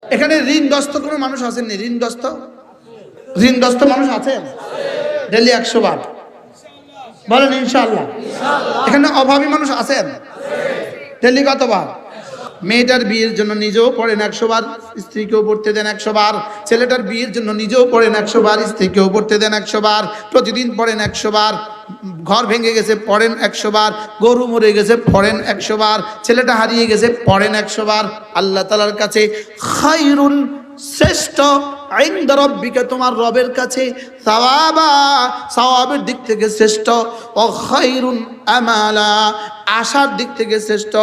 এখানে ঋণগ্রস্ত কোনো মানুষ আছেন? ঋণগ্রস্ত মানুষ আছেন? ডেলি 100 বার বলেন ইনশাআল্লাহ। এখানে অভাবী মানুষ আছেন? ডেলি কতবার? মেয়েটার বিয়ের জন্য নিজেও পড়েন 100 বার, স্ত্রীকেও পড়তে দেন 100 বার। ছেলেটার বিয়ের জন্য নিজেও পড়েন 100 বার, স্ত্রীকেও পড়তে দেন 100 বার। প্রতিদিন পড়েন 100 বার। ঘর ভেঙে গেছে পড়েন 100 বার। গরু মরে গেছে পড়েন 100 বার। ছেলেটা হারিয়ে গেছে পড়েন 100 বার। আল্লাহ তাআলার কাছে খায়রুন, শ্রেষ্ঠ, ইনদা রাব্বিকা, তোমার রবের কাছে, সাওয়াবা, সওয়াবের দিক থেকে শ্রেষ্ঠ, ও খায়রুন আমালা, আশার দিক থেকে শ্রেষ্ঠ।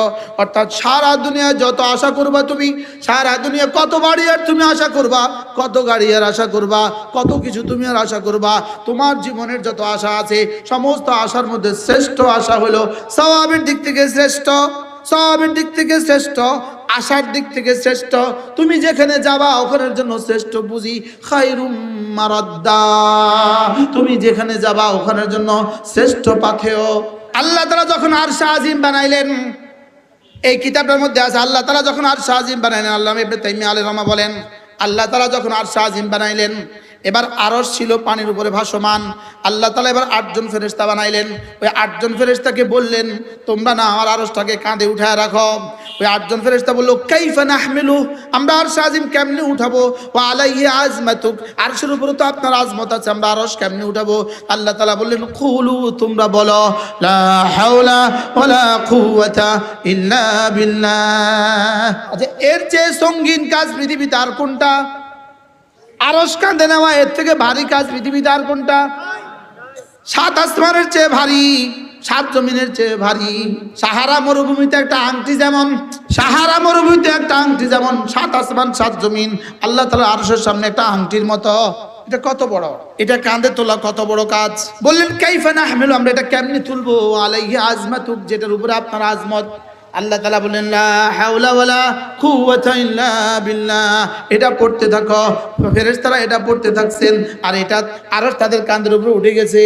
অর্থাৎ সারা দুনিয়া যত আশা করবা তুমি, সারা দুনিয়া কত বাড়ি আর তুমি আশা করবা, কত গাড়ি আর আশা করবা, কত কিছু তুমি আর আশা করবা, তোমার জীবনের যত আশা আছে সমস্ত আশার মধ্যে শ্রেষ্ঠ আশা হলো সওয়াবের দিক থেকে শ্রেষ্ঠ, সওয়াবের দিক থেকে শ্রেষ্ঠ, আশার দিক থেকে শ্রেষ্ঠ। তুমি যেখানে যাবা ওখানের জন্য শ্রেষ্ঠ বুঝি খায়রুম মারাদ্দা, তুমি যেখানে যাবা ওখানের জন্য শ্রেষ্ঠ পাথেয়। আল্লাহ তাআলা যখন আরশ আজিম বানাইলেন, এই কিতাবের মধ্যে আছে, আল্লাহ তাআলা যখন আরশ আজিম বানাইলেন, আল্লামা ইবনে তাইমিয়া আলাইহিস রাহমাহ বলেন, আল্লাহ তাআলা যখন আরশ আজিম বানাইলেন, এবার আরশ ছিল পানির উপরে ভাসমান। আল্লাহ তাআলা এবার 8 জন ফেরেশতা বানাইলেন। ওই 8 জন ফেরেশতাকে বললেন, তোমরা না আমার আরশটাকে কাঁধে উঠায় রাখো। ওই 8 জন ফেরেশতা বলল, কাইফা নাহমিলু, আমরা আরশ আজিম কেমনে উঠাবো? ওয়া আলাইহি আজমাতুক, আরশের উপরে তো আপনার আজমত আছে, আমরা আরশ কেমনে উঠাবো? আল্লাহ তাআলা বললেন, কুলু, তোমরা বলো, লা হাওলা ওয়ালা কুওয়াতা ইল্লা বিল্লাহ। আচ্ছা, এর চেয়ে সঙ্গীন কাজ পৃথিবীতে আর কোনটা? আরশ কাঁধে নেওয়া এর থেকে ভারী কাজ পৃথিবীতে আর কোনটা? 7 আসমানের চেয়ে ভারী, 7 জমিনের চেয়ে ভারী। সাহারা মরুভূমিতে একটা আংটি যেমন, সাহারা মরুভূমিতে একটা আংটি যেমন, 7 আসমান 7 জমিন আল্লাহ তাআলা আরশের সামনে একটা আংটির মতো। এটা কত বড়, এটা কাঁধে তোলা কত বড় কাজ। বললেন কাইফা নাহমিলু, আমরা এটা কেমনে তুলবো? আলাইহি আজমাতুক, যেটার উপরে আপনার আজমত। আল্লাহ তাআলা বলেন, লা হাওলা ওয়ালা কুওয়াতা ইল্লা বিল্লাহ। এটা পড়তে থাকো, ফেরেশতারা এটা পড়তে থাকছেন, আর এটা আরশ তাদের কাঁধের উপরে উঠে গেছে।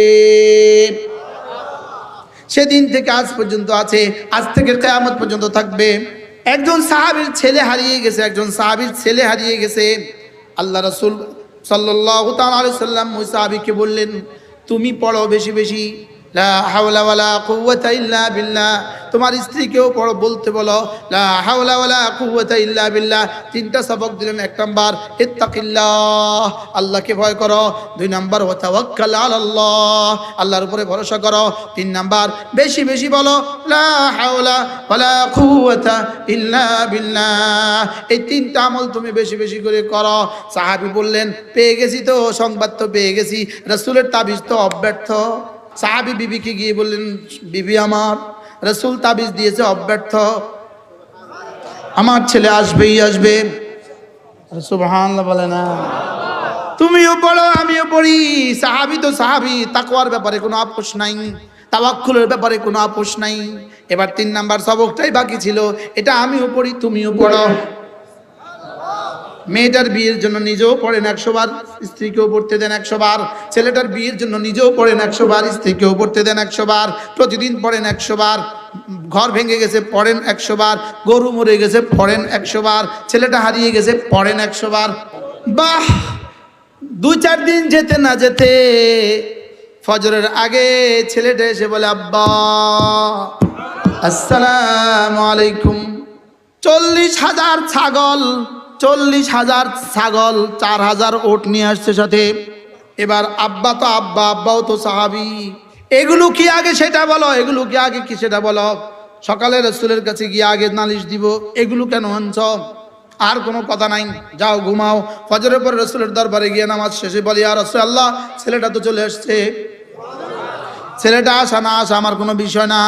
সেদিন থেকে আজ পর্যন্ত আছে, আজ থেকে কিয়ামত পর্যন্ত থাকবে। একজন সাহাবীর ছেলে হারিয়ে গেছে, একজন সাহাবীর ছেলে হারিয়ে গেছে। আল্লাহ রাসূল সাল্লাল্লাহু তাআলা আলাইহি সাল্লাম ওই সাহাবীকে বললেন, তুমি পড়ো বেশি বেশি, লা হাওলা ওয়ালা কুওয়াতা ইল্লা বিল্লাহ। তোমার স্ত্রীকেও পড়ো, বলতে বলো, লা হাওলা ওয়ালা কুওয়াতা ইল্লা বিল্লাহ। 3টা সবক দিলেন। 1 নাম্বার ইত্তাকিল্লাহ, আল্লাহকে ভয় করো। 2 নাম্বার ওয়া তাওয়াক্কাল আলাল্লাহ, আল্লাহর উপরে ভরসা করো। 3 নাম্বার বেশি বেশি বলো, লা হাওলা ওয়ালা কুওয়াতা ইল্লা বিল্লাহ। এই 3টা আমল তুমি বেশি বেশি করে করো। সাহাবী বললেন, পেয়ে গেছি তো, সংবাদ তো পেয়ে গেছি, রাসূলের তাবিজ তো অব্যর্থ। সাহাবী বিবিকে গিয়ে বললেন, বিবি আমার, রাসূল তাবিজ দিয়েছে অব্যর্থ, আমার ছেলে আসবেই আসবে। সুবহানাল্লাহ বলে না, তুমিও পড়ো আমিও পড়ি। সাহাবী তো সাহাবী, তাকওয়ার ব্যাপারে কোনো আপোষ নাই, তাওয়াক্কুলের ব্যাপারে কোনো আপোষ নাই। এবার 3 নাম্বার সবকটাই বাকি ছিল, এটা আমিও পড়ি তুমিও পড়ো। মেয়েটার বিয়ের জন্য নিজেও পড়েন 100 বার, স্ত্রীকেও পড়তে দেন 100 বার। ছেলেটার বিয়ের জন্য নিজেও পড়েন 100 বার, স্ত্রীকেও পড়তে দেন 100 বার। প্রতিদিন পড়েন 100 বার। ঘর ভেঙে গেছে পড়েন 100 বার। গরু মরে গেছে পড়েন 100 বার। ছেলেটা হারিয়ে গেছে পড়েন 100 বার। বাহ! 2-4 দিন যেতে না যেতে ফজরের আগে ছেলেটা এসে বলে, আব্বা আসসালামু আলাইকুম। 40,000 ছাগল, 40,000 ছাগল, 4,000 ওট নিয়ে আসছে সাথে। এবার আব্বা তো আব্বা, আব্বাও তো সাহাবী, এগুলো কি আগে সেটা বলো, এগুলো কি আগে কি সেটা বলো। সকালে রাসূলের কাছে গিয়ে আগে নালিশ দিব, এগুলো কেন আনছ? আর কোনো কথা নাই, যাও ঘুমাও। ফজরের পর রাসূলের দরবারে গিয়ে নামাজ শেষে বলি, ইয়া রাসূলুল্লাহ, ছেলেটা তো চলে আসছে, ছেলেটা আসা না আসা আমার কোনো বিষয় না,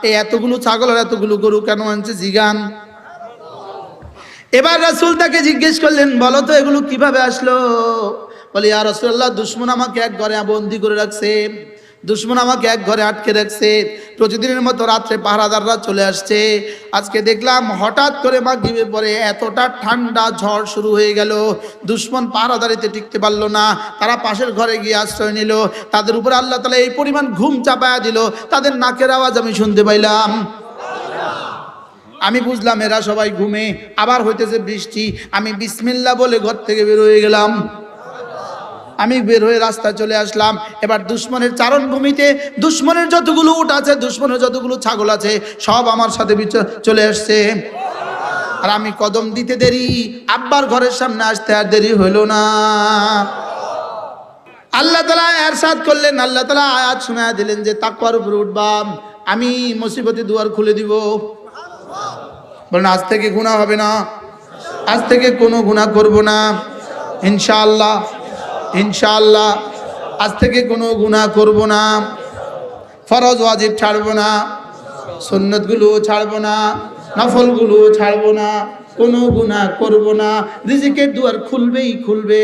এই এতগুলো ছাগল আর এতগুলো গরু কেন আনছে জিগান। এবার রাসূল তাকে জিজ্ঞেস করলেন, বলো তো এগুলো কিভাবে আসলো? বলে, ইয়া রাসূলুল্লাহ, দুশমন আমাকে এক ঘরে বন্দী করে রাখছে, দুশমন আমাকে এক ঘরে আটকে রাখছে। প্রতিদিনের মতো রাত্রে পাহারাদাররা চলে আসছে। আজকে দেখলাম হঠাৎ করে মাগরিবের পরে এতটা ঠান্ডা ঝড় শুরু হয়ে গেল, দুশমন পাহারাদারিতে টিকতে পারলো না, তারা পাশের ঘরে গিয়ে আশ্রয় নিল। তাদের উপরে আল্লাহ তাআলা এই পরিমাণ ঘুম চাপায়া দিল, তাদের নাকের আওয়াজ আমি শুনতে পাইলাম। আমি বুঝলাম এরা সবাই ঘুমে, আবার হইতেছে বৃষ্টি। আমি বিসমিল্লাহ বলে ঘর থেকে বের হয়ে গেলাম। আমি বের হয়ে রাস্তায় চলে আসলাম। এবার দুশ্মনের চারণভূমিতে দুশ্মনের যতগুলো উট আছে, দুশ্মনের যতগুলো ছাগল আছে, সব আমার সাথে চলে আসছে। আর আমি কদম দিতে দেরি, আব্বার ঘরের সামনে আসতে আর দেরি হইল না। আল্লাহ তাআলা ইরশাদ করলেন, আল্লাহ তাআলা আয়াত শোনায়া দিলেন যে তাকওয়ার উপরে উঠবা, আমি মুসিবতের দুয়ার খুলে দিব। বলেন আজ থেকে গুনাহ হবে না, আজ থেকে কোনো গুনাহ করব না ইনশাআল্লাহ। ইনশাআল্লাহ আজ থেকে কোনো গুনাহ করব না, ফরজ ওয়াজিব ছাড়ব না, সুন্নতগুলো ছাড়ব না, নফলগুলো ছাড়ব না, কোনো গুনাহ করব না। রিজিকের দুয়ার খুলবেই খুলবে।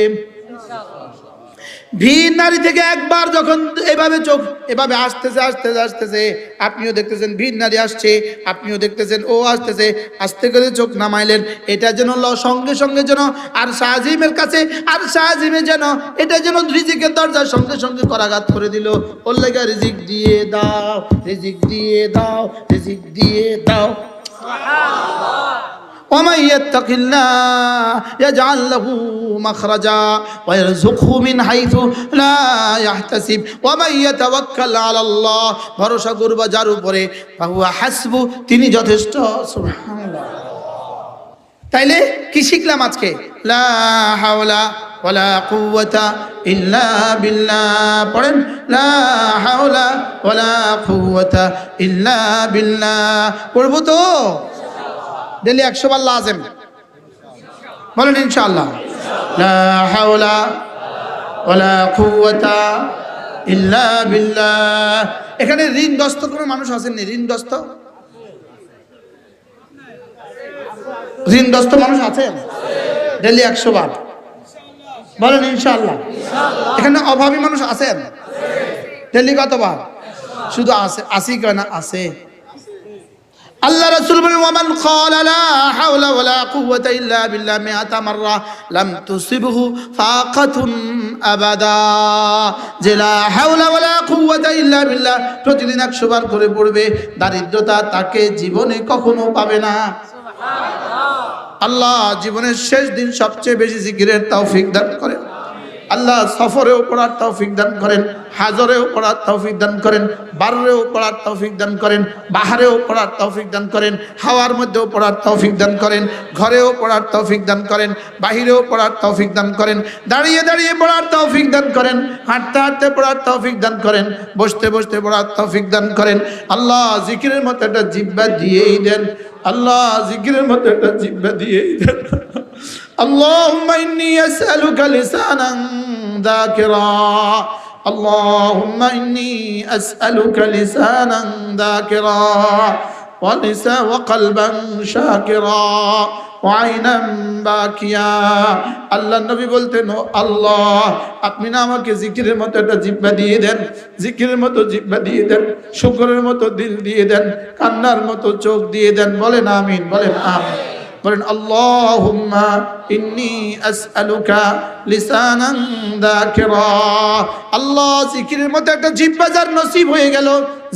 ভিড় নারী থেকে একবার যখন এভাবে চোখ এভাবে আসতেছে আসতেছে আসতেছে, আপনিও দেখতেছেন ভিড় নারী আসছে, আপনিও দেখতেছেন ও আসতেছে, আস্তে করে চোখ নামাইলেন। এটা যেন সঙ্গে সঙ্গে যেন আর শাহজিমের কাছে, আর শাহজিমে যেন এটা যেন রিজিকের দরজার সঙ্গে সঙ্গে করাঘাত করে দিল। ওর লেগে রিজিক দিয়ে দাও, রিজিক দিয়ে দাও, রিজিক দিয়ে দাও। ومن يتق الله يجعل له مخرجا ويرزقه من حيث لا يحتسب ومن يتوكل على الله ভরসা করবা যার উপরে ফাহুয়া হাসবু, তিনি যথেষ্ট। সুবহানাল্লাহ। তাইলে কি শিখলাম আজকে? লা হাওলা ওয়ালা কুওয়াতা ইল্লা বিল্লাহ। পড়েন লা হাওলা ওয়ালা কুওয়াতা ইল্লা বিল্লাহ। পড়বো তো ডেলি 100 বার লাজেম বলেন ইনশাআল্লাহ। লা হাওলা ওয়ালা কুওয়াতা ইল্লা বিল্লাহ। এখানে ঋণগ্রস্ত কোনো মানুষ আছেন নি? ঋণগ্রস্ত ঋণগ্রস্ত মানুষ আছেন? ডেলি 100 বার বলেন ইনশাআল্লাহ। এখানে অভাবী মানুষ আছেন? ডেলি কতবার? শুধু আছে, আসি কেন আছে। আল্লাহ রাসূল বলেন ওয়ামান ক্বালা লা হাওলা ওয়ালা কুওয়াতা ইল্লা বিল্লাহ মিআতা মাররা লাম তুসিবহু ফাকাতুন আবাদা। যে লা হাওলা ওয়ালা কুওয়াতা ইল্লা বিল্লাহ প্রতিদিন 100 বার করে পড়বে, দারিদ্রতা তাকে জীবনে কখনো পাবে না। সুবহানাল্লাহ। আল্লাহ জীবনের শেষ দিন সবচেয়ে বেশি জিকিরের তৌফিক দান করেন। আল্লাহ সফরেও পড়ার তৌফিক দান করেন, হাজরেও পড়ার তৌফিক দান করেন, বাররেও পড়ার তৌফিক দান করেন, বাহারেও পড়ার তৌফিক দান করেন, হাওয়ার মধ্যেও পড়ার তৌফিক দান করেন, ঘরেও পড়ার তৌফিক দান করেন, বাহিরেও পড়ার তৌফিক দান করেন, দাঁড়িয়ে দাঁড়িয়ে পড়ার তৌফিক দান করেন, হাঁটতে হাঁটতে পড়ার তৌফিক দান করেন, বসতে বসতে পড়ার তৌফিক দান করেন। আল্লাহ জিকিরের মতো একটা জিহ্বা দিয়েই দেন। আল্লাহ জিকিরের মতো একটা জিহ্বা দিয়েই দেন। اللهم إني أسألك لسانا ذاكرا اللهم إني أسألك لسانا ذاكرا وقلبا شاكرا وعينا باكيا। আল্লাহ নবী বলতেন ও আল্লাহ আপনি না আমাকে জিকিরের মতো একটা জিহ্বা দিয়ে দেন, জিকিরের মতো জিহ্বা দিয়ে দেন, শুকরের মতো দিল দিয়ে দেন, কান্নার মতো চোখ দিয়ে দেন। বলেন আমিন, বলেন আমিন। বলেন আল্লাহুম্মা ইন্নী আসআলুকা লিসানান যাকিরা। আল্লাহ জিকিরের মতো একটা জিহ্বা যার নসিব হয়ে গেল,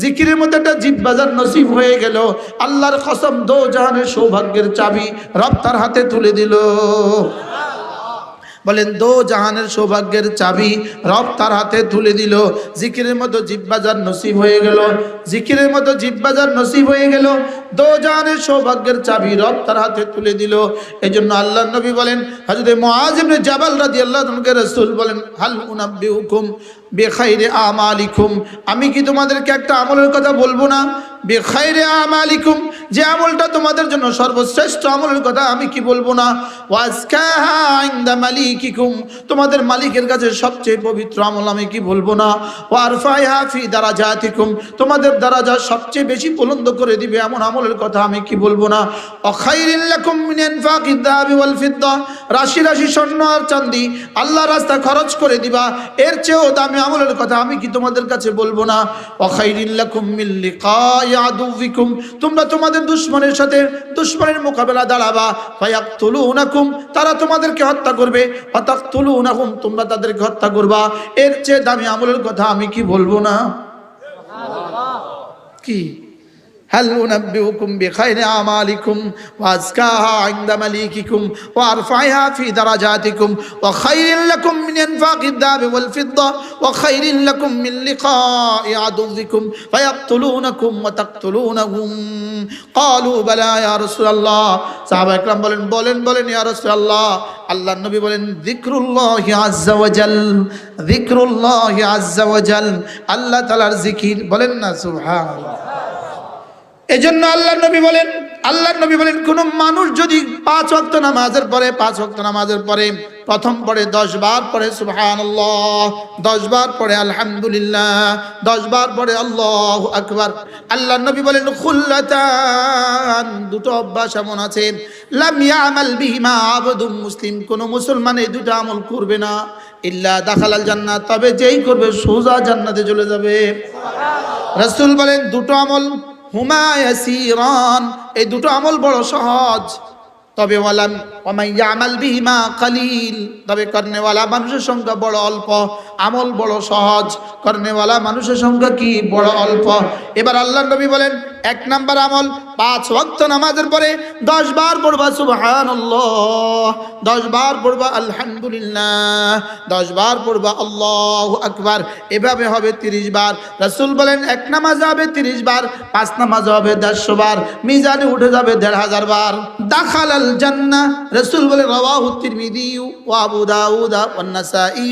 জিকিরের মতো একটা জিহ্বা যার নসিব হয়ে গেল, আল্লাহর কসম দো জাহানের সৌভাগ্যের চাবি রব তার হাতে তুলে দিল। বলেন দো জাহানের সৌভাগ্যের চাবি রব তার হাতে তুলে দিল। জিকিরের মতো জিহ্বা যার নসিব হয়ে গেল, জিকিরের মতো জিহ্বা যার নসিব হয়ে গেল, দো জাহানের সৌভাগ্যের চাবি রব তার হাতে তুলে দিল। এজন্য আল্লাহর নবী বলেন, হযরত মুআয ইবনে জাবাল রাদিয়াল্লাহু আনহু রাসূল বলেন, হাল উনাব্বিউকুম বিখাইরি আমালিকুম, আমি কি তোমাদেরকে একটা আমলের কথা বলবো না? বিখাইরি আমালিকুম, যে আমলটা তোমাদের জন্য সর্বশ্রেষ্ঠ আমলের কথা আমি কি বলবো না? ওয়াজকাহা ইনদা মালিকিকুম, তোমাদের মালিকের কাছে সবচেয়ে পবিত্র আমল আমি কি বলবো না? ওয়ারফাইহা ফি দারাজাতিকুম, তোমাদের দারাজা সবচেয়ে বেশি বুলন্দ করে দিবে এমন আমলের কথা আমি কি বলবো না? ওয়াখাইরিল লাকুম মিন ইনফাকিদ যাহাবি ওয়াল ফিদ্দা, রাশি রাশি স্বর্ণ আর চাঁদি আল্লাহর রাস্তায় খরচ করে দিবা, এর চেয়েও দামি আমলের কথা আমি কি তোমাদের কাছে বলবো না? ওয়াখাইরিল লাকুম মিন লিকাই আদুবিকুম, তোমরা তোমাদের দুশমনের সাথে দুশমনের মোকাবেলা দাঁড়াবা, ফায়াকতুলুনাকুম, তারা তোমাদেরকে হত্যা করবে, ফাতাকতুলুনাহুম, তোমরা তাদেরকে হত্যা করবা, এর চেয়ে দামি আমলের কথা আমি কি বলবো না? কি هل أنبئكم بخير أعمالكم وأزكاها عند مليككم وأرفعها في درجاتكم وخير لكم من إنفاق الذهب والفضة وخير لكم من لقاء عدوكم فيقتلونكم وتقتلونهم قالوا بلى يا رسول الله সাহাবা একরাম বলেন ইয়া রাসূলুল্লাহ আল্লাহর নবী বলেন যিকরুল্লাহি আযজা ওয়াজাল যিকরুল্লাহি আযজা ওয়াজাল আল্লাহ তাআলার জিকির বলেন না সুবহানাল্লাহ এজন্য আল্লাহর নবী বলেন কোন মানুষ যদি 5 ওয়াক্ত নামাজের পরে প্রথম পড়ে 10 বার পড়ে সুবহানাল্লাহ 10 বার পড়ে আলহামদুলিল্লাহ 10 বার পড়ে আল্লাহু আকবার আল্লাহর নবী বলেন খুল্লাতান দুটো অভ্যাস এমন আছে লাম ইয়ামাল বিহিমা আবদুম মুসলিম কোন মুসলমান এই দুটো আমল করবে না ইল্লা দাখালাল জান্নাত তবে যেই করবে সোজা জান্নাতে চলে যাবে সুবহানাল্লাহ রাসূল বলেন দুটো আমল হুমা ইয়াসিরান এই দুটো আমল বড় সহজ তবে ওয়ামান ইয়ামাল বিহিমা কালিল তবে করনেওয়ালা মানুষের সংখ্যা বড় অল্প আমল বড় সহজ করনেওয়ালা মানুষের সংখ্যা কি বড় অল্প এবার আল্লাহর নবী বলেন এক নাম্বার আমল 5 ওয়াক্ত নামাজের পরে 10 বার পড়বা সুবহানাল্লাহ 10 বার পড়বা আলহামদুলিল্লাহ 10 বার পড়বা আল্লাহু আকবার এভাবে হবে 30 বার রাসূল বলেন এক নামাজ হবে 30 বার 5 নামাজ হবে 150 বার মিজানে উঠে যাবে 1500 বার দাখালাল জান্নাহ রাসূল বলেন রাওয়াহু তিরমিজি ওয়া আবু দাউদ ওয়া নাসাঈ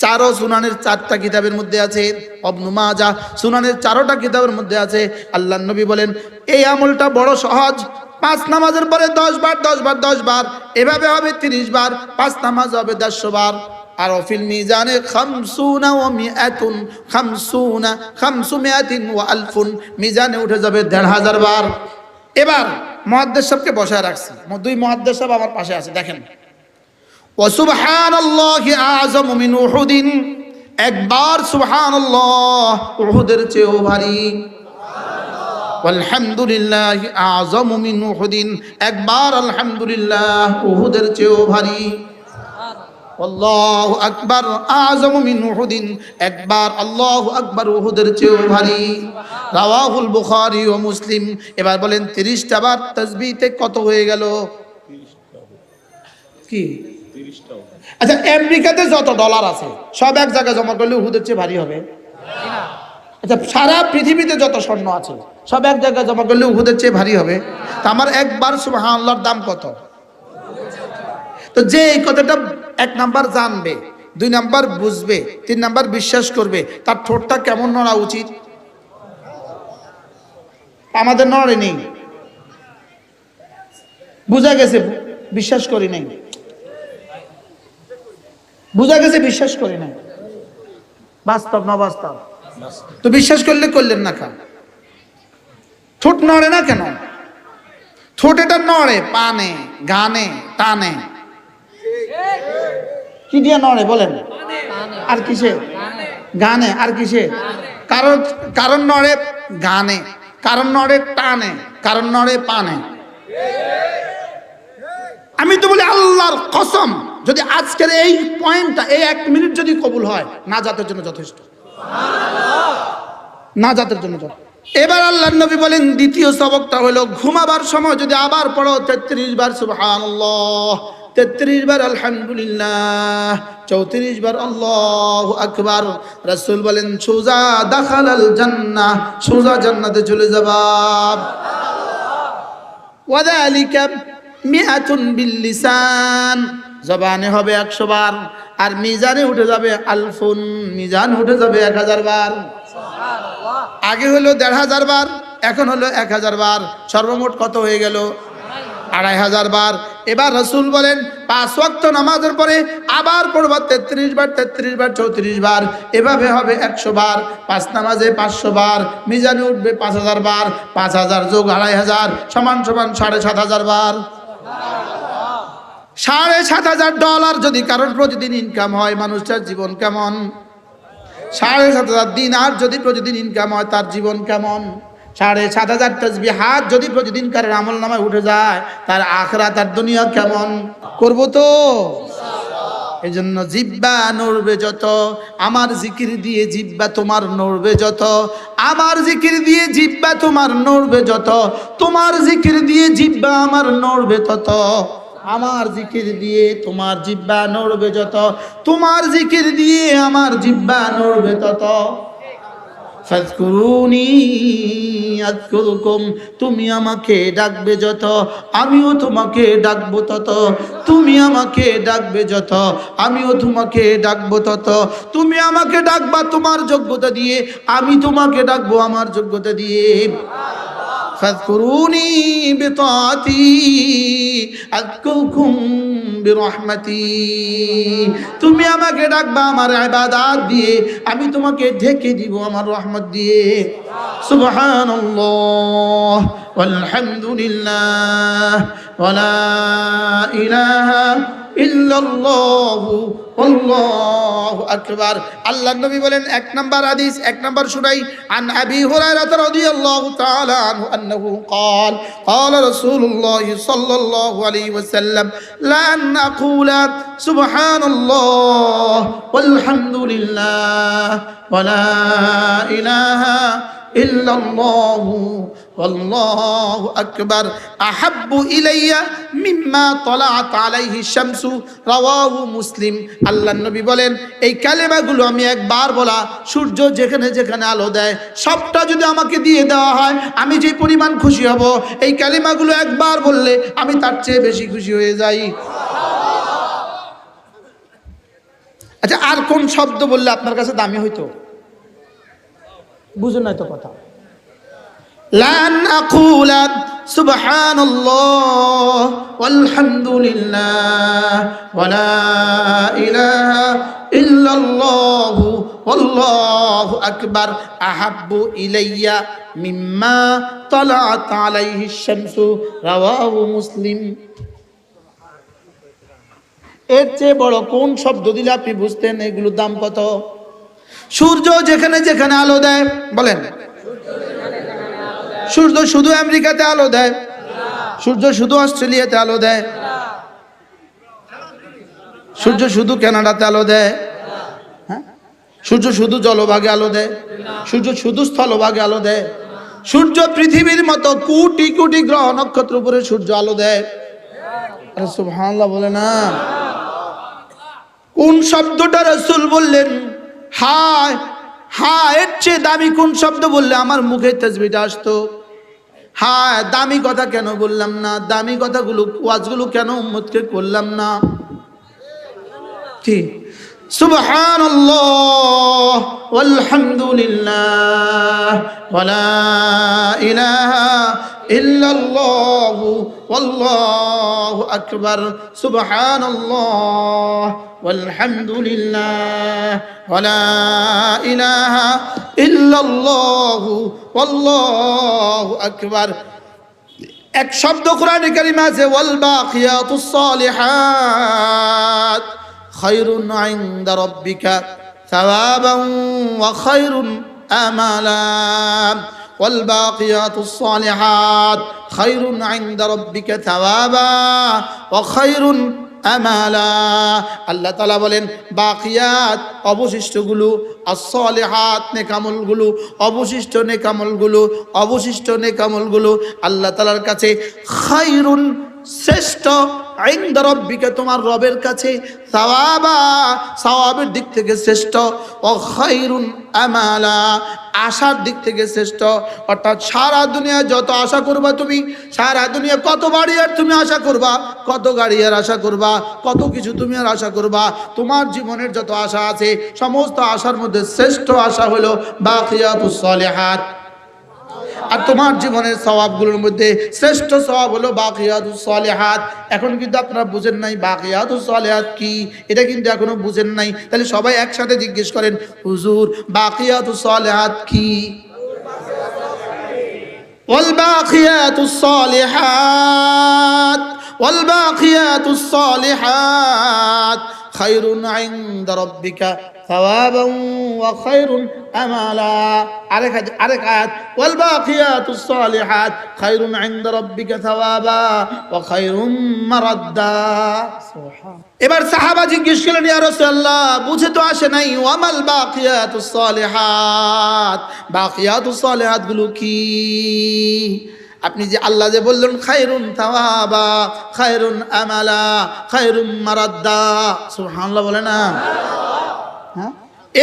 চারো সুনানের 4টা কিতাবের মধ্যে আছে ইবনে মাজাহ সুনানের 4টা কিতাবের মধ্যে আছে আল্লাহর নবী বলেন এই আমলটা বড় সহজ 5 নামাজের পরে 10 বার 10 বার 10 বার এভাবে হবে 30 বার 5 নামাজ হবে 150 বার আর ফিল মিজানে 50 ওয়া 500 ওয়া আলফুন মিজানে উঠে যাবে 1500 বার এবার মুহাদ্দিস সাহেবকে বসায় রাখছি দুই মুহাদ্দিস সাহেব আমার পাশে আছে দেখেন সুবহানাল্লাহি আযমু মিন উহুদিন একবার সুবহানাল্লাহ উহুদের চেয়েও ভারী সুবহানাল্লাহ ওয়ালহামদুলিল্লাহি আযমু মিন উহুদিন একবার আলহামদুলিল্লাহ উহুদের চেয়েও ভারী সুবহানাল্লাহ আল্লাহু আকবার আযমু মিন উহুদিন একবার আল্লাহু আকবার উহুদের চেয়েও ভারী রাওয়াহুল বুখারী ও মুসলিম এবার বলেন 30টা বার তাসবিহতে কত হয়ে গেল কি আচ্ছা আমেরিকাতে যত ডলার আছে সব এক জায়গায় জমা করলে উহুদের চেয়ে ভারী হবে না আচ্ছা সারা পৃথিবীতে যত স্বর্ণ আছে সব এক জায়গায় জমা করলে উহুদের চেয়ে ভারী হবে তো আমার একবার সুবহানাল্লাহর দাম কত তো যে এই কথাটা 1 নাম্বার জানবে 2 নাম্বার বুঝবে 3 নাম্বার বিশ্বাস করবে তার ঠোঁটটা কেমন নড়া উচিত আমাদের নড়ে নেই বুঝা গেছে বিশ্বাস করি নাই বুঝা গেছে বিশ্বাস করি না বাস্তব না বাস্তব তো বিশ্বাস করলেন না কেন ঠোঁট নড়ে না কেন ঠোঁট এটা নড়ে পানে গানে টানে কি দিয়ে নড়ে বলেন আর কিসে গানে আর কিসে কারণ নড়ে গানে কারণ নড়ে টানে কারণ নড়ে পানে আমি তো বলি আল্লাহর কসম যদি আজকের এই পয়েন্টটা এই 1 মিনিট যদি কবুল হয় নাজাতের জন্য যথেষ্ট সুবহানাল্লাহ নাজাতের জন্য এবার আল্লাহর নবী বলেন দ্বিতীয় সবকটা হলো ঘুমাবার সময় যদি আবার পড়ো 33 বার সুবহানাল্লাহ 33 বার আলহামদুলিল্লাহ 34 বার আল্লাহু আকবার রাসূল বলেন সোজা দাখালাল জান্নাহ সোজা জান্নাতে চলে যাবা সুবহানাল্লাহ ওয়াযালিকা মিআতুন বিল লিসান জবানে হবে 100 বার আর মিজানে উঠে যাবে আলফুন মিজান উঠে যাবে 1000 বার সুবহানাল্লাহ আগে হলো 1500 বার এখন হলো 1000 বার সর্বমোট কত হয়ে গেল 2500 বার এবার রাসূল বলেন 5 ওয়াক্ত নামাজের পরে আবার পড়বা 33 বার 34 বার এভাবে হবে 100 বার 5 নামাজে 500 বার মিজানে উঠবে 5000 বার 5000 যোগ 2500 সমান 7500 বার $7500 যদি কারোর প্রতিদিন ইনকাম হয় মানুষটার জীবন কেমন 7500 দিনার যদি প্রতিদিন ইনকাম হয় তার জীবন কেমন 7500 তাসবিহাত যদি প্রতিদিন কারোর আমলনামায় উঠে যায় তার আখিরাত আর দুনিয়া কেমন করব তো ইনশাআল্লাহ এজন্য জিহ্বা নড়বে যত, আমার জিকির দিয়ে জিহ্বা তোমার নড়বে যত, আমার জিকির দিয়ে জিহ্বা তোমার নড়বে যত, তোমার জিকির দিয়ে জিহ্বা আমার নড়বে তত, আমার জিকির দিয়ে তোমার জিহ্বা নড়বে যত, তোমার জিকির দিয়ে আমার জিহ্বা নড়বে তত। ফাযকুরুনি আযকুরকুম, তুমি আমাকে ডাকবে যত আমিও তোমাকে ডাকবো তত, তুমি আমাকে ডাকবে যত আমিও তোমাকে ডাকবো তত, তুমি আমাকে ডাকবা তোমার যোগ্যতা দিয়ে, আমি তোমাকে ডাকবো আমার যোগ্যতা দিয়ে। ফাযকুরুনি বিতাআতি আযকুরকুম বিরহমাতি, তুমি আমাকে ডাকবা আমার ইবাদত দিয়ে, আমি তোমাকে ঢেকে দিব আমার রহমত দিয়ে। সুবহানাল্লাহ ওয়ালহামদুলিল্লাহ ওয়ালা ইলাহা ইল্লাল্লাহু আল্লাহু আকবার। আল্লাহর নবী বলেন, এক নাম্বার হাদিস, এক নাম্বার শুনাই, আন আবি হুরায়রা রাদিয়াল্লাহু তাআলা আনহু আন্নাহু قال قال رسول الله صلى الله عليه وسلم لا نقول سبحان الله والحمد لله ولا إله إلا الله والله أكبر أحب إلي مما طلعت عليه الشمس رواه মুসলিম। আল্লাহ নবী বলেন, এই কালেমাগুলো আমি একবার বলা, সূর্য যেখানে যেখানে আলো দেয় সবটা যদি আমাকে দিয়ে দেওয়া হয় আমি যে পরিমাণ খুশি হব, এই কালেমাগুলো একবার বললে আমি তার চেয়ে বেশি খুশি হয়ে যাই। আচ্ছা, আর কোন শব্দ বললে আপনার কাছে দামি হইতো? বুঝুন না তো কথা। লান আকুলা সুবহানাল্লাহ ওয়ালহামদুলিল্লাহ ওয়ালা ইলাহা ইল্লাল্লাহ ওয়াল্লাহু আকবার আহাব্বু ইলাইয়া মিম্মা তালাআত আলাইহি শামসু রাওয়াহু মুসলিম। এর চেয়ে বড় কোন শব্দ দিলে আপনি বুঝতেন এগুলোর দাম কত? সূর্য যেখানে যেখানে আলো দেয়, বলেন, সূর্য শুধু আমেরিকাতে আলো দেয়? সূর্য শুধু অস্ট্রেলিয়াতে আলো দেয়? সূর্য শুধু কানাডাতে আলো দেয়? হ্যাঁ, সূর্য শুধু জলভাগে আলো দেয়? সূর্য শুধু স্থলভাগে আলো দেয়? সূর্য পৃথিবীর মতো কোটি কোটি গ্রহ নক্ষত্র উপরে সূর্য আলো দেয়। আরে সুবহানাল্লাহ বলে না। কোন শব্দটা রাসূল বললেন, হায় হায়, এর চেয়ে দামি কোন শব্দ বললে আমার মুখে তাসবিহটা আসতো? হায়, দামি কথা কেন বললাম না? দামি কথাগুলো, ওয়াজগুলো কেন উম্মতকে করলাম না? কি সুবহানাল্লাহ ওয়ালহামদুলিল্লাহ ওয়ালা ইলাহা ইল্লাল্লাহু ওয়াল্লাহু আকবার সুবহানাল্লাহ ওয়ালহামদুলিল্লাহ ওয়ালা ইলাহা ইল্লাল্লাহু ওয়াল্লাহু আকবার। এক শব্দ কোরআনে কারিমে আছে, ওয়াল বাকিয়াতুস সালিহাত খায়রুন ইনদা রাব্বিকা সাওয়াবান ওয়া খায়রুন আমালা। ওয়াল বাকিয়াতুস সালিহাত খায়রুন ইনদা রাব্বিকা সাওয়াবা ওয়া খায়রুন আমালা। আল্লাহ তাআলা বলেন, বাকিয়াত অবশিষ্টগুলো, as-salihat নেকামলগুলো, অবশিষ্ট নেকামলগুলো, অবশিষ্ট নেকামলগুলো আল্লাহ তাআলার কাছে খায়রুন শ্রেষ্ঠ, ইনদা রাব্বিকা তোমার রবের কাছে, সাওয়াবা সওয়াবের দিক থেকে শ্রেষ্ঠ, ও খায়রুন আমালা আশার দিক থেকে শ্রেষ্ঠ। অর্থাৎ সারা দুনিয়া যত আশা করবা তুমি, সারা দুনিয়া কত বাড়ি আর তুমি আশা করবা, কত গাড়ি আর আশা করবা, কত কিছু তুমি আর আশা করবা, তোমার জীবনের যত আশা আছে সমস্ত আশার মধ্যে শ্রেষ্ঠ আশা হলো বাকিয়াতুস সালিহাত। আর তোমার জীবনের সওয়াবগুলোর মধ্যে শ্রেষ্ঠ সওয়াব হলো বাকিয়াতুস সালিহাত। এখন কিন্তু আপনারা বুঝেন নাই বাকিয়াতুস সালিহাত কি, এটা কিন্তু এখনো বুঝেন নাই। তাহলে সবাই একসাথে জিজ্ঞেস করেন, হুজুর বাকিয়াতুস সালিহাত কি? ওয়াল বাকিয়াতুস সালিহাত ওয়াল বাকিয়াতুস সালিহাত খায়রুন ইনদা রাব্বিকা সাওয়াবান ওয়া খায়রুন আমালা। আরেক আয়াত ওয়াল বাকিয়াতুস সালিহাত খায়রুন ইনদা রাব্বিকা সাওয়াবা ওয়া খায়রুম মারাদ্দা। এবার সাহাবা জিজ্ঞেস করলেন, ইয়া রাসূলুল্লাহ, বুঝে তো আসে নাই, ওয়ামাল বাকিয়াতুস সালিহাত, বাকিয়াতুস সালিহাত গুলো কি? আপনি যে আল্লাহ যে বললেন খায়রুন সাওয়াবা খায়রুন আমালা খায়রুম মারাদ্দা, সুবহানাল্লাহ বলে না? হ্যাঁ,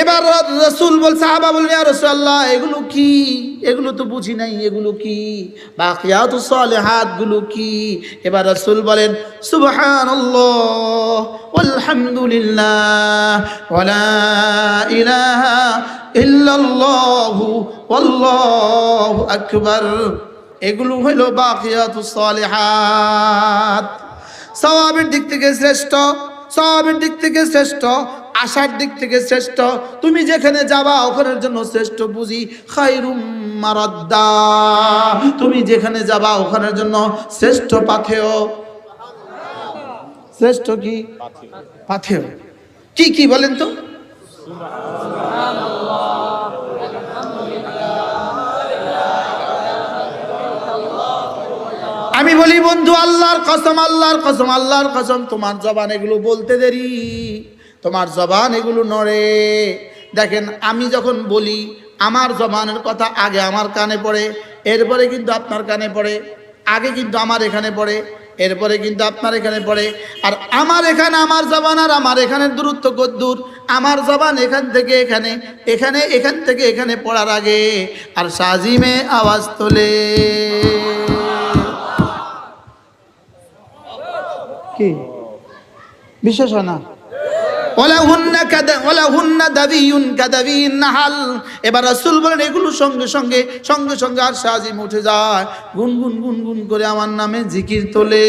এবার রাসূল বল, সাহাবা বললেন, ইয়া রাসূলুল্লাহ, এগুলো কি? এগুলো তো বুঝি নাই, এগুলো কি? বাকিয়াতুস সালিহাত গুলো কি? এবার রাসূল বলেন, সুবহানাল্লাহ ওয়ালহামদুলিল্লাহ ওয়া লা ইলাহা ইল্লাল্লাহু ওয়াল্লাহু আকবার। এগুলো হইল বাকিয়াতুস সালিহাত। সওয়াবের দিক থেকে শ্রেষ্ঠ, সওয়াবের দিক থেকে শ্রেষ্ঠ, আশার দিক থেকে শ্রেষ্ঠ, তুমি যেখানে যাবা ওখানের জন্য শ্রেষ্ঠ বুঝি খায়রুম মারাদ্দা, তুমি যেখানে যাবা ওখানের জন্য শ্রেষ্ঠ পাথেয়। শ্রেষ্ঠ কি পাথেয়? কি কি বলেন তো? আমি বলি বন্ধু, আল্লাহর কসম, আল্লাহর কসম, আল্লাহর কসম, তোমার জবান এগুলো বলতে দেরি, তোমার জবান এগুলো নড়ে। দেখেন, আমি যখন বলি আমার জবানের কথা আগে আমার কানে পড়ে, এরপরে কিন্তু আপনার কানে পড়ে, আগে কিন্তু আমার এখানে পড়ে, এরপরে কিন্তু আপনার এখানে পড়ে। আর আমার এখানে, আমার জবান আর আমার এখানের দূরত্ব কত দূর? আমার জবান এখান থেকে এখানে, এখানে, এখান থেকে এখানে পড়ার আগে আর সাজিমে আওয়াজ তোলে। কি বিশেষ হয় না? এবার রাসূল বলেন, এগুলো সঙ্গে সঙ্গে সঙ্গে সঙ্গে আর সাজিম উঠে যায়, গুনগুন গুনগুন করে আমার নামে জিকির তোলে,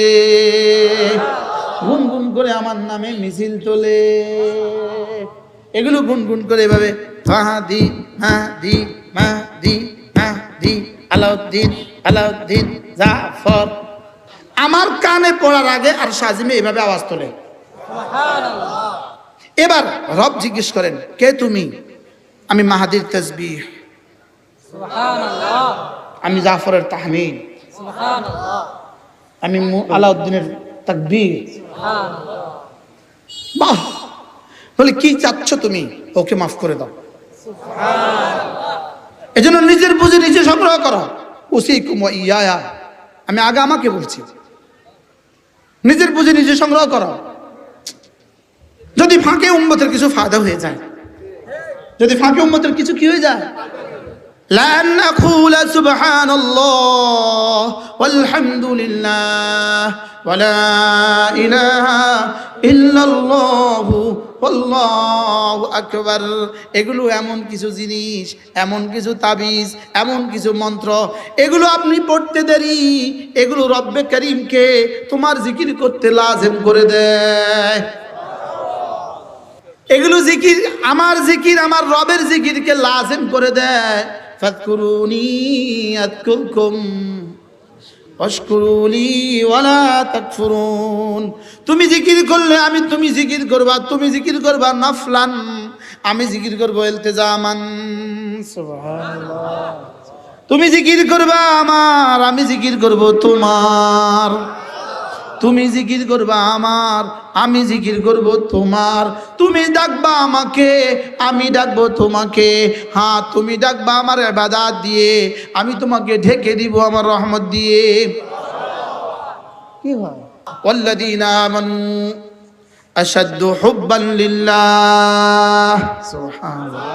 গুনগুন করে আমার নামে মিছিল তোলে। এগুলো গুনগুন করে এভাবে মাহদি মাহদি মাহদি মাহদি আলাউদ্দিন আলাউদ্দিন জাফর আমার কানে পড়ার আগে আর সাজিমে এভাবে আওয়াজ তোলে। এবার রব জিজ্ঞেস করেন, কে তুমি? আমি মাহাদির তাসবিহ, আমি জাফরের তাহমিদ, আমি আলাউদ্দিনের তাকবীর। বাহ! বলে কি চাচ্ছ তুমি? ওকে মাফ করে দাও। এজন্য নিজের বুঝে নিজে সংগ্রহ করো। উসিকুম ওয়া ইয়া, আমি আগে আমাকে বলছি, নিজের বুঝে নিজে সংগ্রহ করো। যদি ফাঁকে উম্মতের কিছু ফায়দা হয়ে যায়, যদি ফাঁকে উম্মতের কিছু কি হয়ে যায়, লা নাকুলা সুবহানাল্লাহ ওয়ালহামদুলিল্লাহ ওয়া লা ইলাহা ইল্লাল্লাহু আল্লাহু আকবার। এগুলো এমন কিছু জিনিস, এমন কিছু তাবিজ, এমন কিছু মন্ত্র, এগুলো আপনি পড়তে দেরি, এগুলো রব্বে করিমকে তোমার জিকির করতে লাজিম করে দেয়। এগুলো জিকির, আমার জিকির, আমার রবের জিকিরকে লাজিম করে দেয়। ফাযকুরুনি আযকুরকুম ওয়াশকুরুলি ওয়ালা তাকফুরুন। তুমি জিকির করলে আমি, তুমি জিকির করবা, তুমি জিকির করবা নফলান, আমি জিকির করব ইলতিজামান। সুবহানাল্লাহ। তুমি জিকির করবা আমার, আমি জিকির করব তোমার। তুমি জিকির করবা আমার, আমি জিকির করব তোমার। তুমি ডাকবা আমাকে, আমি ডাকবো তোমাকে। হ্যাঁ, তুমি ডাকবা আমার ইবাদত দিয়ে, আমি তোমাকে ঢেকে দিব আমার রহমত দিয়ে। কি হয়? ওয়াল্লাযীনা আমানু আশাদ্দু হুব্বান লিল্লাহ। সুবহানাল্লাহ।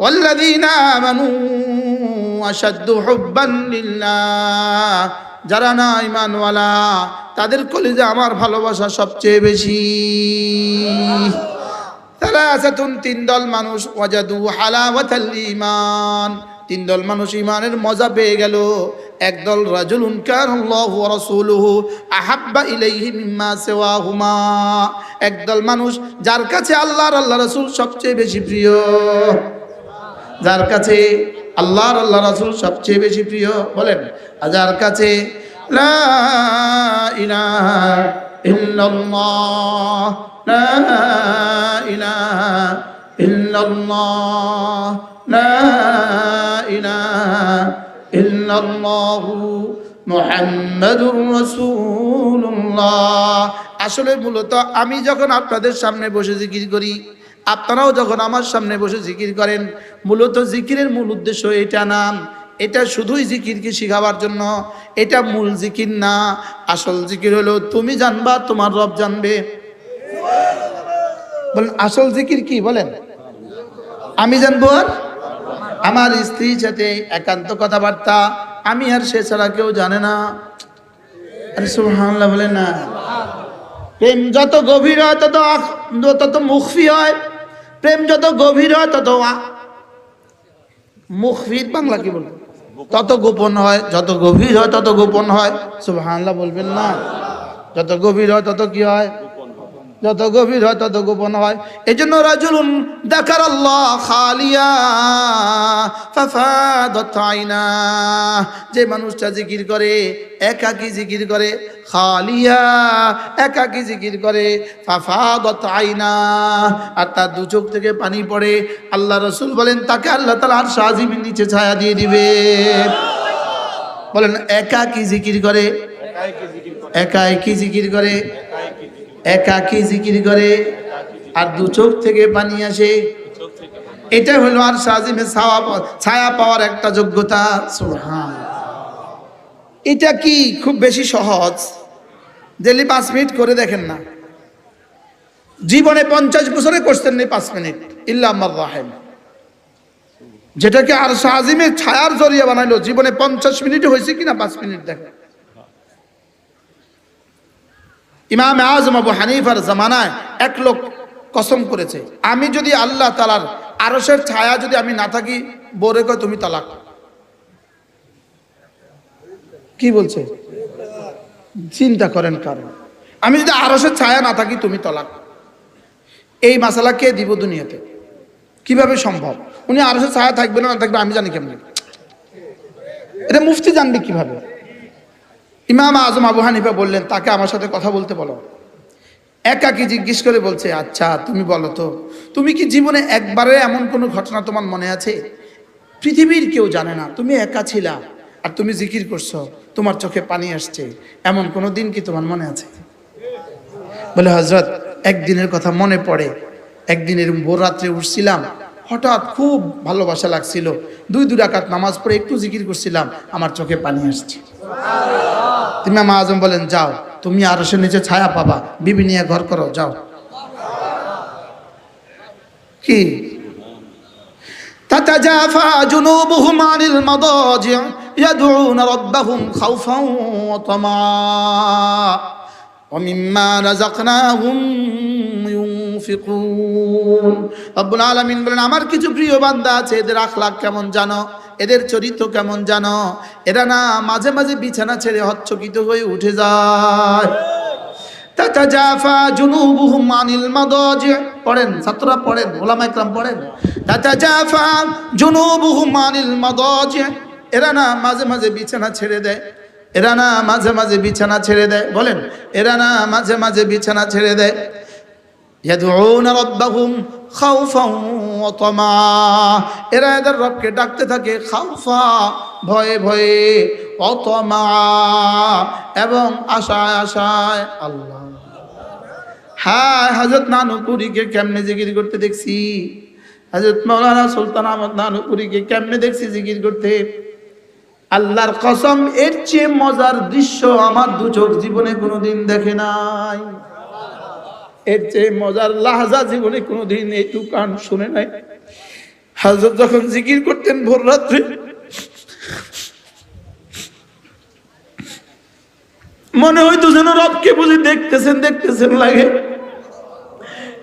ওয়াল্লাযীনা আমানু আশাদ্দু হুব্বান লিল্লাহ। যারা না ঈমানওয়ালা তাদের কলিজা আমার ভালোবাসা সবচেয়ে বেশি। সালাসাতুন, তিন দল মানুষ, ওয়াজাদু হালাওয়াতাল ঈমান, তিন দল মানুষ ঈমানের মজা পেয়ে গেল। একদল রাজুলুন কানাল্লাহু ওয়া রাসূলুহু আহাব্বা ইলাইহি মিম্মা সিওয়াহুমা, একদল মানুষ যার কাছে আল্লাহর আল্লাহ রাসূল সবচেয়ে বেশি প্রিয়, যার কাছে আল্লাহর আল্লাহ রাসূল সবচেয়ে বেশি প্রিয়। বলেন, যার কাছে লা ইলাহা ইল্লাল্লাহ লা ইল্লাল্লাহ লা ইলাহা ইল্লাল্লাহ মুহাম্মাদুর রাসূলুল্লাহ। আসলে মূলত আমি যখন আপনাদের সামনে বসে জিকির করি, আপনারাও যখন আমার সামনে বসে জিকির করেন, মূলত জিকিরের মূল উদ্দেশ্য এটা না, এটা শুধুই জিকিরকে শিখাবার জন্য, এটা মূল জিকির না। আসল জিকির হলো তুমি জানবা, তোমার রব জানবে। বলেন আসল জিকির কি? বলেন আমি জানবো আর আমার স্ত্রীর সাথে একান্ত কথাবার্তা, আমি আর সে ছাড়া কেউ জানে না। আরে সুবহানাল্লাহ বলেন না। প্রেম যত গভীর হয় তত মুখফি হয়, প্রেম যত গভীর হয় তত মুখফি, বাংলা কি বলবো, তত গোপন হয়। যত গভীর হয় তত গোপন হয়। সুবহানাল্লাহ বলবেন না। যত গভীর হয় তত কি হয়? যত গভীর হয় তত গোপন হয়। এই জন্য রাজুলুন যাকারাল্লাহ খালিয়া ফাফাদাত আইনা, যে মানুষটা জিকির করে, একাকী জিকির করে, খালিয়া একাকী জিকির করে, ফাফাদাত আইনা আর তার দু চোখ থেকে পানি পড়ে, আল্লাহ রাসূল বলেন তাকে আল্লাহ তাআলা আরশ আজিমের নিচে ছায়া দিয়ে দিবে। বলেন একাকী জিকির করে, একাকী জিকির করে, একাকী জিকির করে আর দু চোখ থেকে পানি আসে, এটা হলো আরশ আজিমে ছায়া পাওয়ার একটা যোগ্যতা। সুবহানাল্লাহ। এটা কি খুব বেশি সহজ? ডেলি 5 মিনিট করে দেখেন না, জীবনে 50 বছরে করছেন না 5 মিনিট, ইল্লা মার রাহিম। যেটাকে আরশ আজিমের ছায়ার জরিয়া বানাইলো, জীবনে 50 মিনিট হয়েছে কিনা 5 মিনিট দেখেন। ইমাম আজম আবু হানিফার জামানায় এক লোক কসম করেছে, আমি যদি আল্লাহ তাআলার আরশের ছায়া যদি আমি না থাকি, বউরে কয় তুমি তালাক। কি বলছে? চিন্তা করেন, কারণ আমি যদি আরশের ছায়া না থাকি তুমি তালাক। এই মাসালা কে দিব দুনিয়াতে? কিভাবে সম্ভব? উনি আরশের ছায়া থাকবে না থাকবে আমি জানি কেমনে? এটা মুফতি জানবে কিভাবে? ইমাম আজম আবু হানিফা বললেন তাকে আমার সাথে কথা বলতে বলো। একাকী জিজ্ঞেস করে বলছে, আচ্ছা তুমি বলো তো, তুমি কি জীবনে একবারে এমন কোনো ঘটনা তোমার মনে আছে, পৃথিবীর কেউ জানে না, তুমি একা ছিলা আর তুমি জিকির করছো, তোমার চোখে পানি আসছে, এমন কোনো দিন কি তোমার মনে আছে? বলে হযরত একদিনের কথা মনে পড়ে, একদিনের ভোর রাত্রে উঠছিলাম, হঠাৎ খুব ভালোবাসা লাগছিল, 2 রাকাত নামাজ পড়ে একটু জিকির করছিলাম, আমার চোখে পানি আসছে। ইমাম আজম বলেন যাও, তুমি আরশের নিচে ছায়া পাবা, বিবি নিয়ে ঘর করো, যাও। কি তাতাজাফা জুনুবুহুম আনিল মাদাজি ইয়াদউনা রাব্বাহুম খাওফান ওয়া তামা ওয়া মিম্মা রাযাকনাহুম ইউনফিকুন। রব্বুল আলামিন বলেন আমার কিছু প্রিয় বান্দা আছে, এদের আখলাক কেমন জানো, এদের চরিত্র কেমন জানো? এরা না মাঝে মাঝে বিছানা ছেড়ে হচ্চকিত হয়ে উঠে যায়। তাতাজাফা জুনুবুহুম আনিল মাদাজি, পড়েন ছাত্ররা পড়েন, উলামা ইকরাম পড়েন। তাতাজাফা জুনুবুহুম আনিল মাদাজি, এরা না মাঝে মাঝে বিছানা ছেড়ে দেয়, এরা না মাঝে মাঝে বিছানা ছেড়ে দেয়। বলেন এরা না মাঝে মাঝে বিছানা ছেড়ে দেয়। ইয়াদউনা রাব্বাহুম খাওফান ওয়া তামা, এরা এদের রবকে ডাকতে থাকে খাওফা ভয়ে ভয়ে, ওয়া তামা এবং আশায় আশায়। আল্লাহ, হ্যাঁ হযরত নানুপুরীকে কেমনে জিকির করতে দেখছি, হযরত মাওলানা সুলতান আহমদ নানুপুরীকে কেমনে দেখছি জিকির করতে। আল্লাহর কসম, এর চেয়ে মজার দৃশ্য আমার দু চোখ জীবনে কোনোদিন দেখে নাই, এর চেয়ে মজার লাহাজা জীবনে কোনোদিন এইটুকু কান শুনে নাই। হযরত যখন জিকির করতেন ভোর রাত্রে, মনে হইতো যেন রবকে বুঝি দেখতেছেন দেখতেছেন লাগে।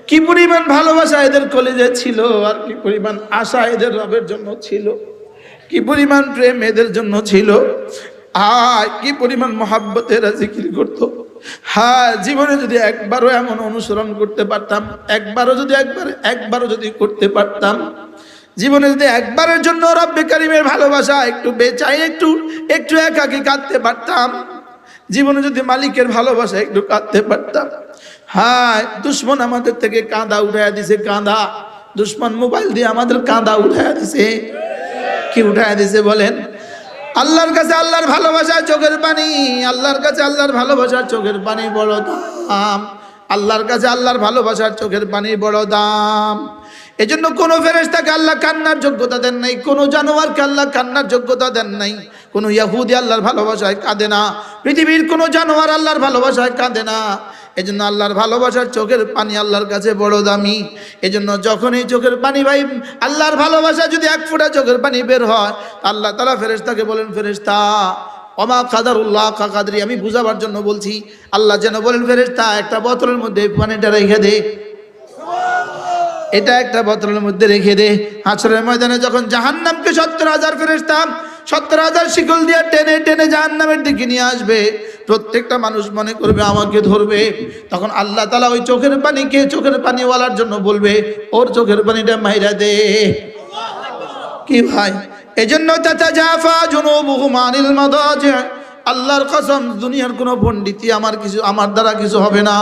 কি পরিমাণ ভালোবাসা এদের কলেজে ছিল, আর কি পরিমাণ আশা এদের রবের জন্য ছিল, কি পরিমাণ প্রেম এদের জন্য ছিল, কি পরিমাণ মহাব্বত এরা জিকির করত। হ্যাঁ, জীবনে যদি একবারও এমন অনুসরণ করতে পারতাম, একবারও যদি করতে পারতাম, জীবনে যদি একবারের জন্য রব্বে কারিমের ভালোবাসা একটু বেচাই, একটু একাকী কাঁদতে পারতাম, জীবনে যদি মালিকের ভালোবাসা একটু কাঁদতে পারতাম। হ্যাঁ, দুশ্মন আমাদের থেকে কাঁদা উঠাইয়া দিছে, কাঁদা দুশ্মন মোবাইল দিয়ে আমাদের কাঁদা উঠায় দিছে। কি উঠায় দিছে বলেন? আল্লাহর কাছে আল্লাহর ভালোবাসার চোখের পানি, আল্লাহর কাছে আল্লাহর ভালোবাসার চোখের পানি বড় দাম। আল্লাহর কাছে আল্লাহর ভালোবাসার চোখের পানি বড় দাম। এজন্য কোন ফেরেশতাকে আল্লাহ কান্নার যোগ্যতা দেন নাই, কোন জানোয়ারকে আল্লাহ কান্নার যোগ্যতা দেন নাই। কোন ইহুদি আল্লাহর ভালোবাসায় কাঁদে না, পৃথিবীর কোন জানোয়ার আল্লাহর ভালোবাসায় কাঁদে না। এজন্য আল্লাহর ভালোবাসার চোখের পানি আল্লাহর কাছে বড় দামি। এজন্য যখন এই চোখের পানি ভাই আল্লাহর ভালোবাসা যদি এক ফোঁটা চোখের পানি বের হয়, আল্লাহ তাআলা ফেরেশতাকে বলেন, ফেরেশতা ওমা কাদারুল্লাহ কাকাদরি, আমি বুঝাবার জন্য বলছি। আল্লাহ যেন বলেন, ফেরেশতা একটা বোতলের মধ্যে পানিটা রেখে দে, এটা একটা বোতলের মধ্যে রেখে দে। হাশরের ময়দানে যখন জাহান্নামকে 70,000 ফেরেশতা 70,000 শিকল দিয়ে টেনে টেনে জাহান্নামের দিকে নিয়ে আসবে, প্রত্যেকটা মানুষ মনে করবে আমাকে ধরবে। তখন আল্লাহ তাআলা ওই চোখের পানিকে চোখের পানিওয়ালার জন্য বলবে, ওর চোখের পানিটা মাইরা দে। কি ভাই? এজন্য তাতাজাফা জুনুবুহুম আনিল মাদাজি, আল্লাহর কসম দুনিয়ার কোনো পণ্ডিতই আমার দ্বারা কিছু হবে না।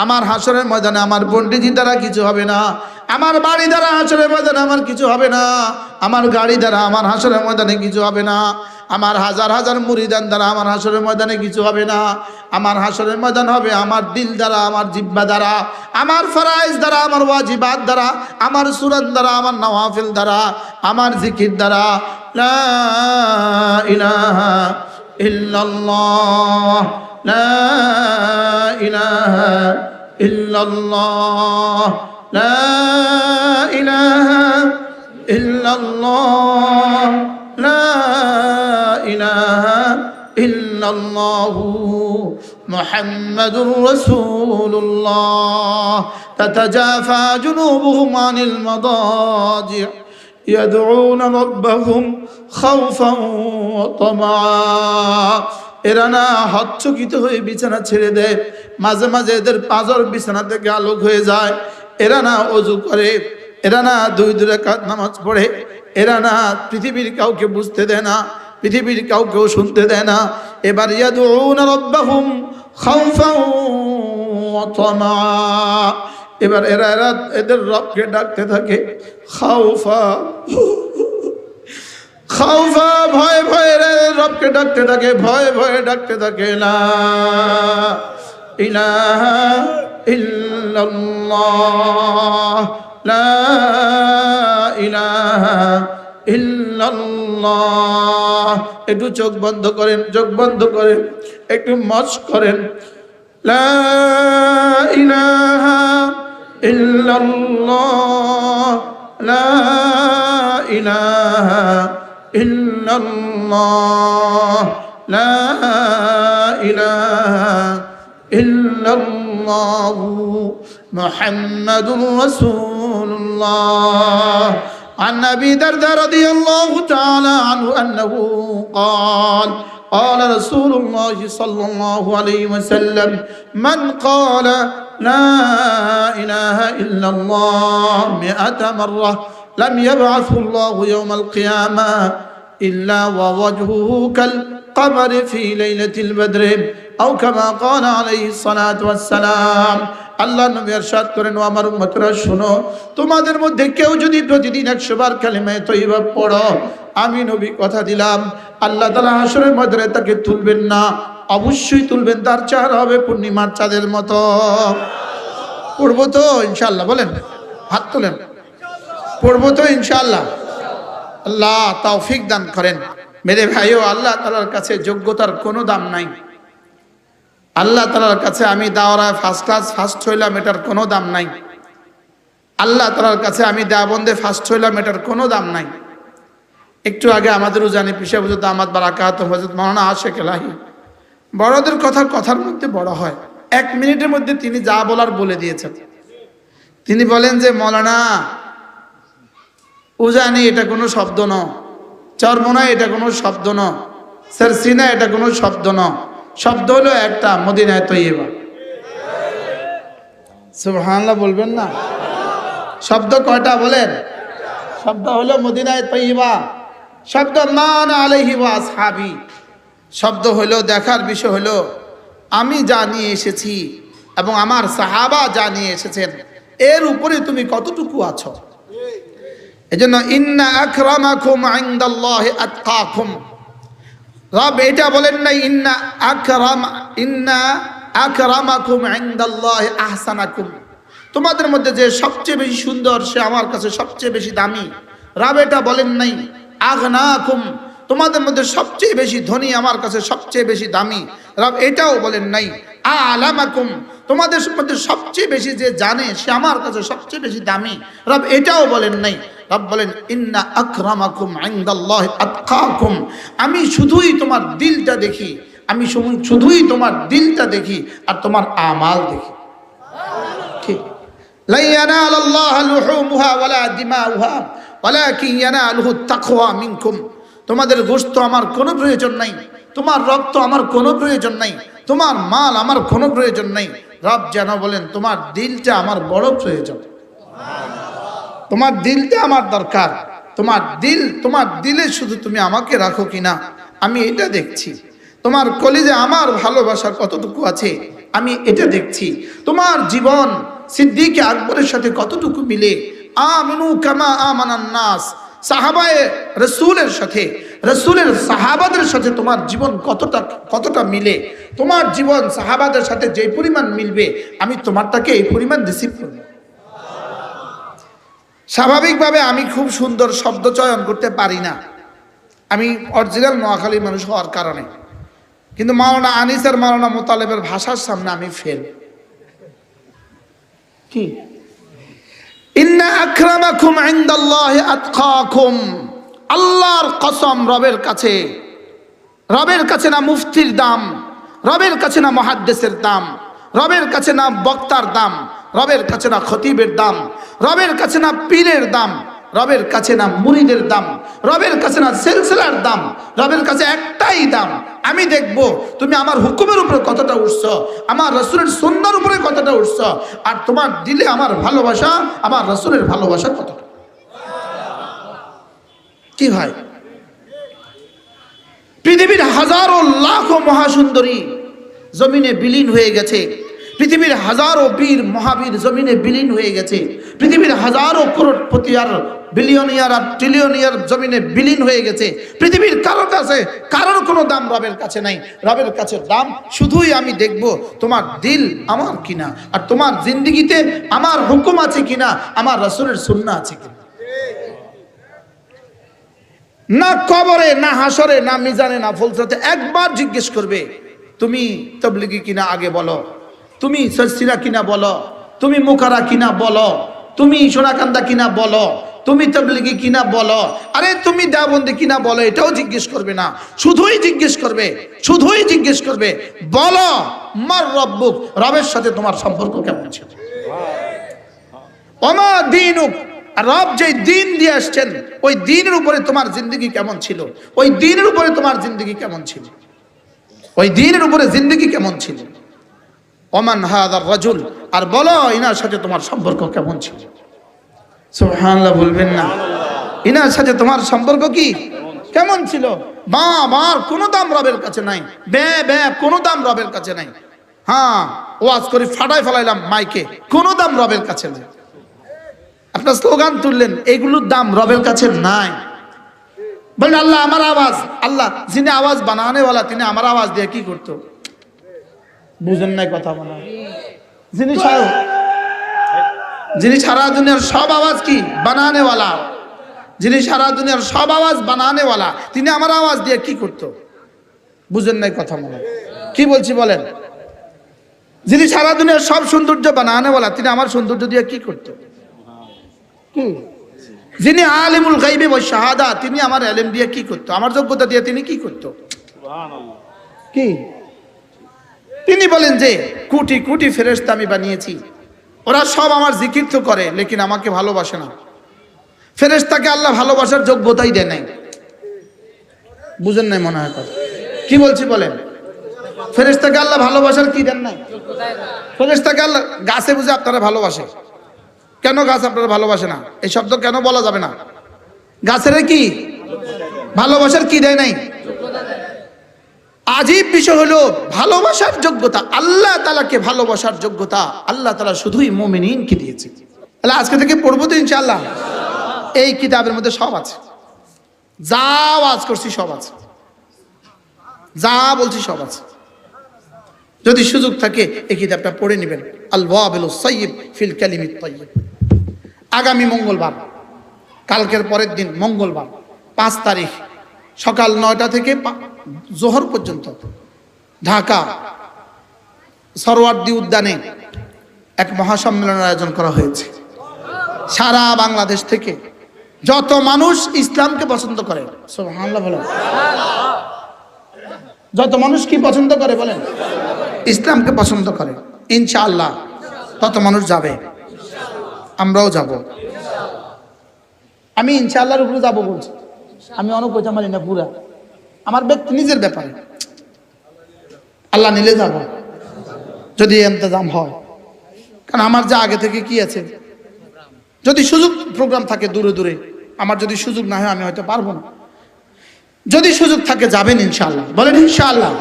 আমার হাশরের ময়দানে আমার পণ্ডিতের দ্বারা কিছু হবে না। আমার বাড়ি দ্বারা হাশরের ময়দানে আমার কিছু হবে না। আমার গাড়ি দ্বারা আমার হাশরের ময়দানে কিছু হবে না। আমার হাজার হাজার মুরিদান দ্বারা আমার হাশরের ময়দানে কিছু হবে না। আমার হাশরের ময়দান হবে আমার দিল দ্বারা, আমার জিহ্বা দ্বারা, আমার ফরাইজ দ্বারা, আমার ওয়াজিবাত দ্বারা, আমার সুরাত দ্বারা, আমার নওয়াফিল দ্বারা, আমার জিকির দ্বারা। লা ইলাহা ইল্লাল্লাহ, লা ইলাহা ইল্লাল্লাহ, লা ইলাহা ইল্লাল্লাহ, লা ইলাহা ইল্লাল্লাহু মুহাম্মাদুর রাসূলুল্লাহ। তাতাজাফা জুনুবুহুম আনিল মাদাজি ইয়াদউনা রাব্বাহুম খাওফান ওয়া তামআ। এরা না হচ্চকিত হয়ে বিছানা ছেড়ে দেয়, মাঝে মাঝে এদের পাঁজর বিছানা থেকে আলোক হয়ে যায়। এরা না ওযু করে, এরা না 2 রাকাত নামাজ পড়ে, এরা না পৃথিবীর কাউকে বুঝতে দেয় না, পৃথিবীর কাউকেও শুনতে দেয় না। এবার ইয়াদউনা রাব্বাহুম খাওফান ওয়া তামআ, এবার এরা এদের রবকে ডাকতে থাকে খাওফা খাওফা, ভয় ভয়ে রবকে ডাকতে থাকে, ভয়ে ভয়ে ডাকতে থাকে। লা ইলাহা ইল্লাল্লাহ, লা ইলাহা ইল্লাল্লাহ। একটু চোখ বন্ধ করেন, চোখ বন্ধ করেন, একটু মস করেন। লা ইলাহা ইল্লাল্লাহ, লা ইলাহা ইল্লাল্লাহ, লা ইলাহা ইল্লাল্লাহ মুহাম্মাদুর রাসূলুল্লাহ। عن أبي درداء رضي الله تعالى عنه أنه قال قال رسول الله صلى الله عليه وسلم من قال لا إله إلا الله 100 مرة لم يبعثه الله يوم القيامة إلا ووجهه كالقمر في ليلة البدر أو كما قال عليه الصلاة والسلام। আল্লাহ নবী ইরশাদ করেন, ও আমার উম্মতরা শুনো, তোমাদের মধ্যে কেউ যদি প্রতিদিন 100 বার কালিমা তয়্যিবা পড়ো, আমি নবী কথা দিলাম আল্লাহ তাআলা হাশরের ময়দানে তাকে তুলবেন না, অবশ্যই তুলবেন, তার চেহারা হবে পূর্ণিমার চাঁদের মতো। পড়বো তো ইনশাআল্লাহ? বলেন, হাত তোলেন। পড়বো তো ইনশাআল্লাহ? আল্লাহ তৌফিক দান করেন। মেরে ভাইও, আল্লাহ তাআলার কাছে যোগ্যতার কোনো দাম নাই। আল্লাহ তাআলার কাছে আমি দাওরায় ফার্স্ট ক্লাস ফার্স্ট হইলাম, এটার কোনো দাম নাই। আল্লাহ তাআলার কাছে আমি দেওবন্দে ফার্স্ট হইলাম, এটার কোনো দাম নাই। একটু আগে আমাদের উজানি পিসা হুজুর দামাত বারাকাত হযরত মাওলানা আশিক এলাহি, বড়দের কথার মধ্যে বড় হয়। 1 মিনিটের মধ্যে তিনি যা বলার বলে দিয়েছেন। তিনি বলেন যে মাওলানা উজানি এটা কোনো শব্দ নয়, চরমোনা এটা কোনো শব্দ নয়, সারসিনা এটা কোনো শব্দ নয়, শব্দ হলো একটা মদিনায়ে তয়্যিবা। সুবহানাল্লাহ বলবেন না? শব্দ কয়টা বলেন? শব্দ হলো মদিনায়ে তয়্যিবা, শব্দ মান আলাইহি ওয়া আসহাবি, শব্দ হলো দেখার বিষয় হলো আমি যা নিয়ে এসেছি এবং আমার সাহাবা যা নিয়ে এসেছেন এর উপরে তুমি কতটুকু আছো। এজন্য ইন্না আকরামাকুম ইনদাল্লাহি আতকাকুম, রব এটা বলেন নাই ইন্না আকরামাকুম ইনদাল্লাহি আহসানাকুম, তোমাদের মধ্যে যে সবচেয়ে বেশি সুন্দর সে আমার কাছে সবচেয়ে বেশি দামি। রব এটা বলেন নাই আগনাকুম, তোমাদের মধ্যে সবচেয়ে বেশি ধনী আমার কাছে সবচেয়ে বেশি দামি। রব এটাও বলেন নাই আলামাকুম, তোমাদের মধ্যে সবচেয়ে বেশি যে জানে সে আমার কাছে সবচেয়ে বেশি দামি। রব এটাও বলেন নাই। রব বলেন ইন্না আকরামাকুম ইনদাল্লাহি আতকাকুম, আমি শুধুই তোমার দিলটা দেখি, আমি শুধুই তোমার দিলটা দেখি আর তোমার আমাল দেখি। ঠিক, লা ইয়ানালাল্লাহু লুহুমুহা ওয়ালা দিমাউহা ওয়ালাকিন ইয়ানালুহু তাকওয়া মিনকুম, তোমাদের গোশত আমার কোনো প্রয়োজন নাই, তোমার রক্ত আমার কোনো প্রয়োজন নাই, তোমার মাল আমার কোনো প্রয়োজন নাই। রব যেন বলেন তোমার দিলটা আমার বড় প্রয়োজন, তোমার দিলটা আমার দরকার, তোমার দিলে শুধু তুমি আমাকে রাখো কিনা আমি এটা দেখছি, তোমার কলিজে আমার ভালোবাসা কতটুকু আছে আমি এটা দেখছি, তোমার জীবন সিদ্দিক আকবরের সাথে কতটুকু মিলে, আমিনু কামা আমানান নাস, সাহাবায়ে রাসূলের সাথে, রাসূলের সাহাবাদের সাথে তোমার জীবন কতটা মিলে, তোমার জীবন সাহাবাদের সাথে যে পরিমাণ মিলবে আমি তোমারটাকে এই পরিমাণ রিসিভ করব। স্বাভাবিকভাবে আমি খুব সুন্দর শব্দ চয়ন করতে পারি না, আমি অরিজিনাল নোয়াখালীর মানুষ হওয়ার কারণে, কিন্তু মাওলানা আনিস আর মাওলানা মোতালেবের ভাষার সামনে আমি ফেল। কি ইন্না আকরামাকুম ইনদাল্লাহি আতকাকুম, আল্লাহর কসম, রবের কাছে না মুফতির দাম, রবের কাছে না মুহাদ্দিসের দাম, রবের কাছে না বক্তার দাম, রবের কাছে না খতিবের দাম, রবের কাছে না পীরের দাম, রবের কাছে না মুরিদের দাম, রবের কাছে না সিলসিলার দাম, রবের কাছে একটাই দাম, আমি দেখব তুমি আমার হুকুমের উপরে কতটা উঠছো, আমার রাসূলের সুন্নাহর উপরে কতটা উঠছো, আর তোমার দিলে আমার ভালোবাসা, আমার রাসূলের ভালোবাসা কতটা। কি ভাই, পৃথিবীর হাজারো লাখো মহাসুন্দরী জমিনে বিলীন হয়ে গেছে, পৃথিবীর হাজারো বীর মহাবীর জমিনে বিলীন হয়ে গেছে, পৃথিবীর হাজারো করোড়পতি আর বিলিয়নিয়ার আর ট্রিলিয়নিয়ার জমিনে বিলীন হয়ে গেছে, পৃথিবীর কারোর কোনো দাম রবের কাছে নাই। রবের কাছে দাম শুধুই আমি দেখব তোমার দিল আমার কিনা, আর তোমার জিন্দেগিতে আমার হুকুম আছে কিনা, আমার রাসূলের সুন্নাহ আছে কিনা। না কবরে, না হাসরে, না মিজানে, না ফুলসরাতে একবার জিজ্ঞেস করবে তুমি তাবলীগী কিনা আগে বলো, তুমি সরসিরা কিনা বলো, তুমি মুখারা কিনা বলো, তুমি সোনাকান্দা কিনা বলো, তুমি তাবলীগী কিনা বলো, আরে তুমি দেওবন্দি কিনা বলো, এটাও জিজ্ঞেস করবে না, শুধুই জিজ্ঞেস করবে বলো মার রব্বুক, রবের সাথে তোমার সম্পর্ক কেমন ছিল, ওমা দীনুক, রব যে দিন দিয়ে আসছেন ওই দিনের উপরে তোমার জিন্দগি কেমন ছিল, ওই দিনের উপরে তোমার জিন্দগি কেমন ছিল, ওই দিনের উপরে জিন্দগি কেমন ছিল। ওমান হাদার রাজুল, আর বলো ইনার সাথে তোমার সম্পর্ক কেমন ছিল। সুবহানাল্লাহ বলবেন না, ইনার সাথে তোমার সম্পর্ক কি কেমন ছিল। আমার কোনো দাম রবের কাছে নাই, কোনো দাম রবের কাছে নাই। হ্যাঁ, ওয়াজ করে ফাটাই ফেলাইলাম মাইকে, কোনো দাম রবের কাছে নাই। আপনার স্লোগান তুললেন, এগুলোর দাম রবের কাছে নাই। বলেন আল্লাহ আমার আওয়াজ, আল্লাহ যিনি আওয়াজ বানানেওয়ালা তিনি আমার আওয়াজ দিয়ে কি করতো, বুঝেন নাই কথা বলা, যিনি সারা দুনিয়ার সব আওয়াজ কি বানানেওয়ালা, যিনি সারা দুনিয়ার সব আওয়াজ বানানেওয়ালা তিনি আমার আওয়াজ দিয়ে কি করতো, বুঝেন নাই কথা বলা, কি বলছি বলেন। যিনি সারা দুনিয়ার সব সৌন্দর্য বানানেওয়ালা তিনি আমার সৌন্দর্য দিয়ে কি করতো, কি, যিনি আলিমুল গায়বি ওয়াশ শাহাদা তিনি আমার ইলম দিয়ে কি করতো, আমার যোগ্যতা দিয়ে তিনি কি করতো, সুবহানাল্লাহ। কি তিনি বলেন যে কোটি কোটি ফেরেশতা আমি বানিয়েছি, ওরা সব আমার জিকির তো করে লেকিন আমাকে ভালোবাসে না। ফেরেশতাকে আল্লাহ ভালোবাসার যোগ্যতাই দেয় নাই, বুঝেন নাই মনে হয় কথা, কি বলছি বলেন। ফেরেশতাকে আল্লাহ ভালোবাসার কি দেন নাই, ফেরেশতাকে আল্লাহ, গাছে বুঝে আপনারা ভালোবাসে, কেন গাছ আপনারা ভালোবাসে না, এই শব্দ কেন বলা যাবে না। গাছের কি ভালোবাসার কি দেয় নাই, আজীব বিষয় হলো ভালোবাসার যোগ্যতা, আল্লাহ তাআলাকে ভালোবাসার যোগ্যতা আল্লাহ তাআলা শুধুই মুমিনিনকে দিয়েছে। তাহলে আজকে থেকে পড়বো তো ইনশাআল্লাহ, এই কিতাবের মধ্যে সব আছে, যা ওয়াজ করছি সব আছে, যা বলছি সব আছে। যদি সুযোগ থাকে এই কিতাবটা পড়ে নেবেন, আল ওয়াবিলুস সাইয়্যিব ফিল কালিমিত তাইয়্যিব। আগামী মঙ্গলবার, কালকের পরের দিন মঙ্গলবার 5 তারিখ সকাল 9টা থেকে জোহর পর্যন্ত ঢাকা সরওয়ার্দী উদ্যানে এক মহাসম্মেলনের আয়োজন করা হয়েছে। সারা বাংলাদেশ থেকে যত মানুষ ইসলামকে পছন্দ করে, সুবহানাল্লাহ বলেন, যত মানুষ কি পছন্দ করে বলেন, ইসলামকে পছন্দ করে, ইনশাআল্লাহ তত মানুষ যাবে, আমরাও যাব। আমি ইনশাআল্লাহর উপরে যাব বলছি, আমি অনেক পয়সা মানি না পুরা, আমার ব্যক্তি নিজের ব্যাপারে, আল্লাহ নিলে যাব যদি ইন্তজাম হয়। কারণ আমার যা আগে থেকে কি আছে, যদি সুযোগ প্রোগ্রাম থাকে দূরে দূরে, আমার যদি সুযোগ না হয় আমি হয়তো পারবো না, যদি সুযোগ থাকে যাবেন ইনশাআল্লাহ, বলেন ইনশাআল্লাহ।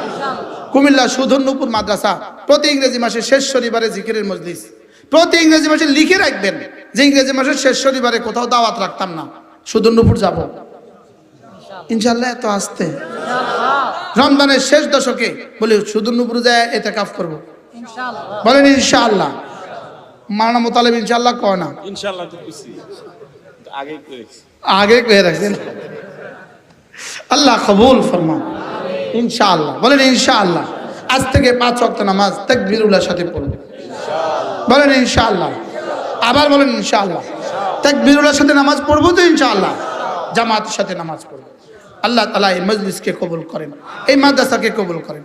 কুমিল্লা সুধন্যপুর মাদ্রাসা প্রতি ইংরেজি মাসের শেষ শনিবারে জিকিরের মজলিস, প্রতি ইংরেজি মাসে লিখে রাখবেন যে ইংরেজি মাসের শেষ শনিবারে কোথাও দাওয়াত রাখতাম না, সুধন্যপুর যাব ইনশাআল্লাহ। এত আসতে রমজানের শেষ দশকে বলে সুধন্যপুরে যায় এতেকাফ করব, বলেন ইনশাআল্লাহ। মাওলানা মোতালেব ইনশাআল্লাহ কয় না, ইনশাআল্লাহ তো খুশি, আগে কয়ে রাখছেন। আল্লাহ কবুল ফরমান ইনশাআল্লাহ, বলেন ইনশাআল্লাহ। আজ থেকে 5 ওয়াক্ত নামাজ তাকবীরুল্লাহর সাথে পড়ব, বলেন ইনশাআল্লাহ। আবার বলেন ইনশাআল্লাহ। তাকবীরুল্লাহর সাথে নামাজ পড়বো তো ইনশাআল্লাহ, জামাতের সাথে নামাজ পড়ব। আল্লাহ তাআলা এই মজলিসকে কবুল করেন, এই মাদ্রাসাকে কবুল করেন।